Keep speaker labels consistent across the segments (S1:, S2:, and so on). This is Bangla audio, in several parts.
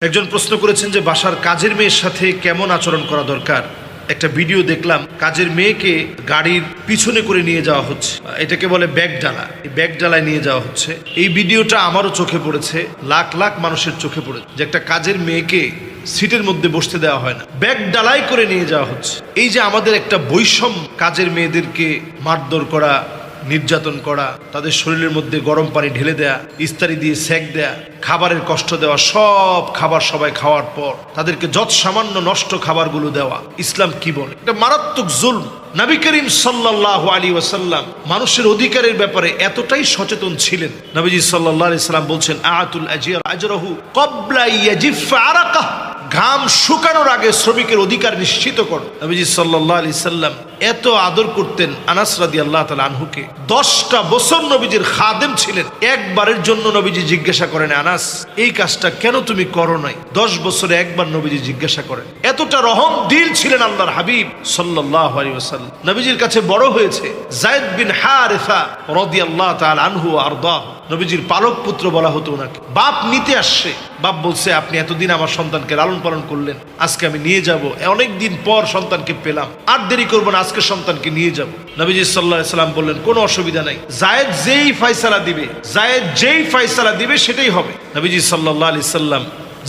S1: একজন প্রশ্ন করেছেন যে বাসার কাজের মেয়ের সাথে কেমন আচরণ করা দরকার। একটা ভিডিও দেখলাম, কাজের মেয়েকে গাড়ির পিছনে করে নিয়ে যাওয়া হচ্ছে, এটাকে বলে ব্যাগ ডালা। এই ব্যাগ ডালায় নিয়ে যাওয়া হচ্ছে। এই ভিডিওটা আমারও চোখে পড়েছে, লাখ লাখ মানুষের চোখে পড়েছে যে একটা কাজের মেয়েকে সিটের মধ্যে বসতে দেওয়া হয় না, ব্যাগ ডালাই করে নিয়ে যাওয়া হচ্ছে। এই যে আমাদের একটা বৈষম্য, কাজের মেয়েদেরকে মারধর করা, নির্যাতন করা, তাদের শরীরের মধ্যে গরম পানি ঢেলে দেয়া, ইস্তারি দিয়ে সেক দেয়া, খাবারের কষ্ট দেওয়া, সব খাবার সবাই খাওয়ার পর তাদেরকে যত সামান্য নষ্ট খাবারগুলো দেওয়া, ইসলাম কি বলে? এটা মারাত্মক জুলম। নবী করিম সাল্লাল্লাহু আলাইহি ওয়াসাল্লাম মানুষের অধিকারের ব্যাপারে এতটাই সচেতন ছিলেন। নবীজি সাল্লাল্লাহু আলাইহি সাল্লাম বলছেন, আতুল আজির আজরাহু ক্বাবলা ইয়াজিফা আরাকাহ, ঘাম শুকানোর আগে শ্রমিকের অধিকার নিশ্চিত করো। নবীজি সাল্লাল্লাহু আলাইহি সাল্লাম এত আদর করতেন আনাস রাদিয়াল্লাহু তাআলা আনহুকে। 10টা বছর নবীজির খাদেম ছিলেন। একবারের জন্য নবীজি জিজ্ঞাসা করেন, আনাস এই কাজটা কেন তুমি করো নাই? 10 বছরে একবার নবীজি জিজ্ঞাসা করেন। এতটা রহম দিল ছিলেন আল্লাহর হাবিব সাল্লাল্লাহু আলাইহি ওয়াসাল্লাম। নবীজির কাছে বড় হয়েছে যায়েদ বিন হারিসা রাদিয়াল্লাহু তাআলা আনহু ওয়া আরদাহু। নবীজির পালক পুত্র বলা হতো ওনাকে। বাপ নিতে আসছে, বাপ বলছে, আপনি এতদিন আমার সন্তানকে লালন পালন করলেন, আজকে আমি নিয়ে যাব, অনেক দিন পর সন্তানকে পেলাম, আর দেরি করবো না, আজকে সন্তানকে নিয়ে যাব। নবীজি সাল্লাল্লাহু আলাইহি সাল্লাম বললেন, কোনো অসুবিধা নাই, যায়েদ যেই ফয়সালা দিবে সেটাই হবে। নবীজি সাল্লাল্লাহু আলাইহি সাল্লাম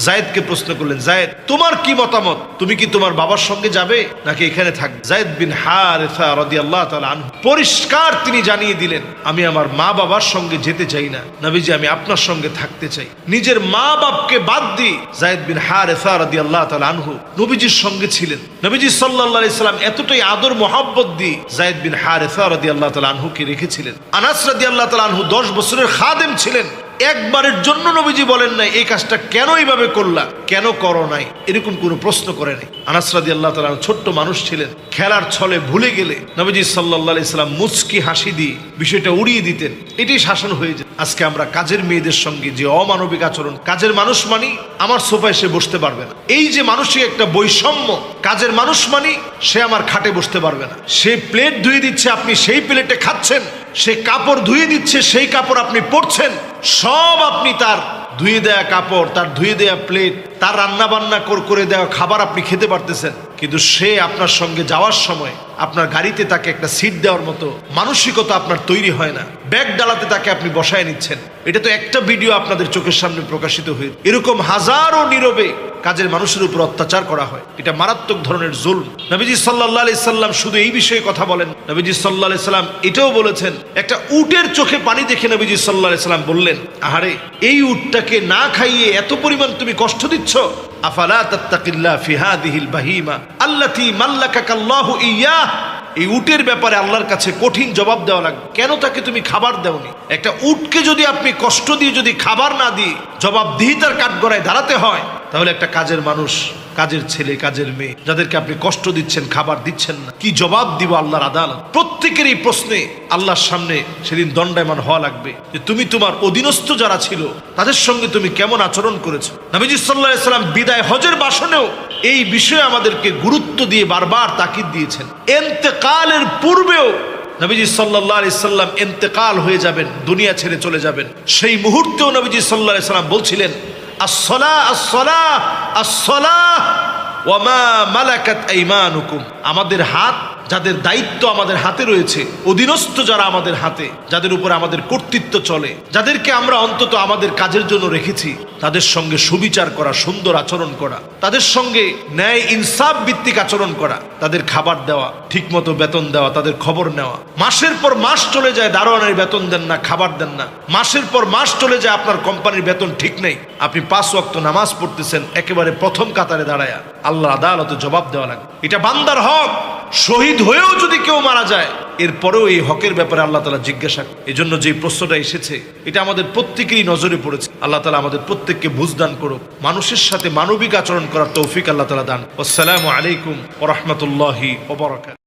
S1: যায়েদকে প্রশ্ন করলেন, যায়েদ তোমার কি মতামত? তুমি কি তোমার বাবার সঙ্গে যাবে নাকি এখানে থাকবে? যায়েদ বিন হারিসা রাদিয়াল্লাহু তাআলা আনহু পরিষ্কার তিনি জানিয়ে দিলেন, আমি আমার মা বাবার সঙ্গে যেতে চাই না নবীজি, আমি আপনার সঙ্গে থাকতে চাই। নিজের মা বাপকে বাদ দিয়ে যায়েদ বিন হারিসা রাদিয়াল্লাহু তাআলা আনহু নবীজির সঙ্গে ছিলেন। নবীজি সাল্লাল্লাহু আলাইহি সাল্লাম এতটাই আদর মোহাব্বত দিয়ে যায়েদ বিন হারিসা রাদিয়াল্লাহু তাআলা আনহুকে রেখেছিলেন। আনাস রাদিয়াল্লাহু তাআলা আনহু 10 বছরের খাদেম ছিলেন। একবারের জন্য নবীজি বলেন নাই এই কাজটা কেন এইভাবে করলা, কেন করো নাই, এরকম কোনো প্রশ্ন করে নাই। আনাস রাদিয়াল্লাহু তাআলা ছোট্ট মানুষ ছিলেন, খেলার ছলে ভুলে গেলে নবীজি সাল্লাল্লাহু আলাইহি সাল্লাম মুচকি হাসি দিয়ে বিষয়টা উড়িয়ে দিতেন। এটাই শাসন হয়ে যায়। আজকে আমরা কাজের মেয়েদের সঙ্গে যে অমানবিক আচরণ, কাজের মানুষ মানি আমার সোফায় সে বসতে পারবে না, এই যে মানসিক একটা বৈষম্য, কাজের মানুষ মানি সে আমার খাটে বসতে পারবে না। সে প্লেট ধুয়ে দিচ্ছে, আপনি সেই প্লেটে খাচ্ছেন, সে কাপড় ধুয়ে দিচ্ছে, সেই কাপড় আপনি পরছেন, সব আপনি তার ধুয়ে দেয়া কাপড়, তার ধুয়ে দেয়া প্লেট, তার রান্না বান্না করে দেওয়া খাবার আপনি খেতে পারতেছেন, কিন্তু সে আপনার সঙ্গে যাওয়ার সময় আপনার গাড়িতে তাকে একটা সিট দেওয়ার মতো মানসিকতা আপনার তৈরি হয় না। ব্যাগ ডালাতে তাকে আপনি বসায় নিচ্ছেন। এটা তো একটা ভিডিও আপনাদের চোখের সামনে প্রকাশিত হয়ে, এরকম হাজারো নীরবে কাজের মানুষের উপর অত্যাচার করা হয়। এটা মারাত্মক ধরনের জুলম। নবীজি সাল্লাল্লাহু আলাইহি সাল্লাম শুধু এই বিষয়ে কথা বলেন, নবীজি সাল্লাল্লাহু আলাইহি সাল্লাম এটাও বলেছেন, একটা উটের চোখে পানি দেখে নবীজি সাল্লাল্লাহু আলাইহি সাল্লাম বললেন, আহারে এই উটটাকে না খাইয়ে এত পরিমাণ তুমি কষ্ট দিচ্ছ, আফালা তাত্তাকিল্লাহ ফি হাদিহিল বাহিমা আল্লাতী মাল্লাকাকাল্লাহু ইয়্যাহ। এই উটের ব্যাপারে আল্লাহর কাছে কঠিন জবাব দেওয়া লাগবে। কেন তাকে তুমি খাবার দাওনি? একটা উটকে যদি আপনি কষ্ট দিয়ে, যদি খাবার না দিয়ে জবাবদিহিতার কাঠগড়ায় দাঁড়াতে হয়, তাহলে একটা কাজের মানুষ, কাজের ছেলে, কাজের মেয়ে যাদেরকে আপনি কষ্ট দিচ্ছেন, খাবার দিচ্ছেন না, কি জবাব দিব আল্লাহর আদালত? প্রত্যেকের এই প্রশ্নে আল্লাহর সামনে সেদিন দণ্ডায়মান হওয়া লাগবে যে তুমি তোমার অধীনস্থ যারা ছিল তাদের সঙ্গে তুমি কেমন আচরণ করেছো। নবীজি সাল্লাল্লাহু আলাইহি সাল্লাম বিদায় হজের ভাষণেও এই বিষয়ে আমাদেরকে গুরুত্ব দিয়ে বারবার তাকিদ দিয়েছেন। ইন্তেকালের পূর্বেও নবীজি সাল্লাল্লাহু আলাইহি সাল্লাম ইন্তেকাল হয়ে যাবেন, দুনিয়া ছেড়ে চলে যাবেন, সেই মুহূর্তেও নবীজি সাল্লাল্লাহু আলাইহি সাল্লাম বলছিলেন, আসসালাহ আসসালাহ আসসালাহ ওয়া মা মালাকাত আইমানুকুম। আমাদের হাত, যাদের দায়িত্ব আমাদের হাতে রয়েছে, অধীনস্থ যারা আমাদের হাতে, যাদের উপর আমাদের কর্তৃত্ব চলে, যাদেরকে আমরা অন্তত আমাদের কাজের জন্য রেখেছি, তাদের সঙ্গে সুবিচার করা, সুন্দর আচরণ করা, তাদের সঙ্গে ন্যায় ইনসাফ ভিত্তিক আচরণ করা, তাদের খাবার দেওয়া, ঠিকমতো বেতন দেওয়া, তাদের খবর নেওয়া। মাসের পর মাস চলে যায়, দারোয়ানের বেতন দেন না, খাবার দেন না। মাসের পর মাস চলে যায়, আপনার কোম্পানির বেতন ঠিক নেই, আপনি 5 ওয়াক্ত নামাজ পড়তেছেন একেবারে প্রথম কাতারে দাঁড়ায়া, আল্লাহর আদালতে জবাব দেওয়া লাগে। এটা বান্দার হক। শহীদ হয়েও যদি কেউ মারা যায়, এরপরেও এই হকের ব্যাপারে আল্লাহ তাআলা জিজ্ঞাসা। এই জন্য যে প্রশ্নটা এসেছে, এটা আমাদের প্রত্যেকেরই নজরে পড়েছে। আল্লাহ তাআলা আমাদের প্রত্যেককে বুঝদান করুক, মানুষের সাথে মানবিক আচরণ করার তৌফিক আল্লাহ তাআলা দান। আসসালামু আলাইকুম ওয়া রাহমাতুল্লাহি ওয়া বারাকাতুহু।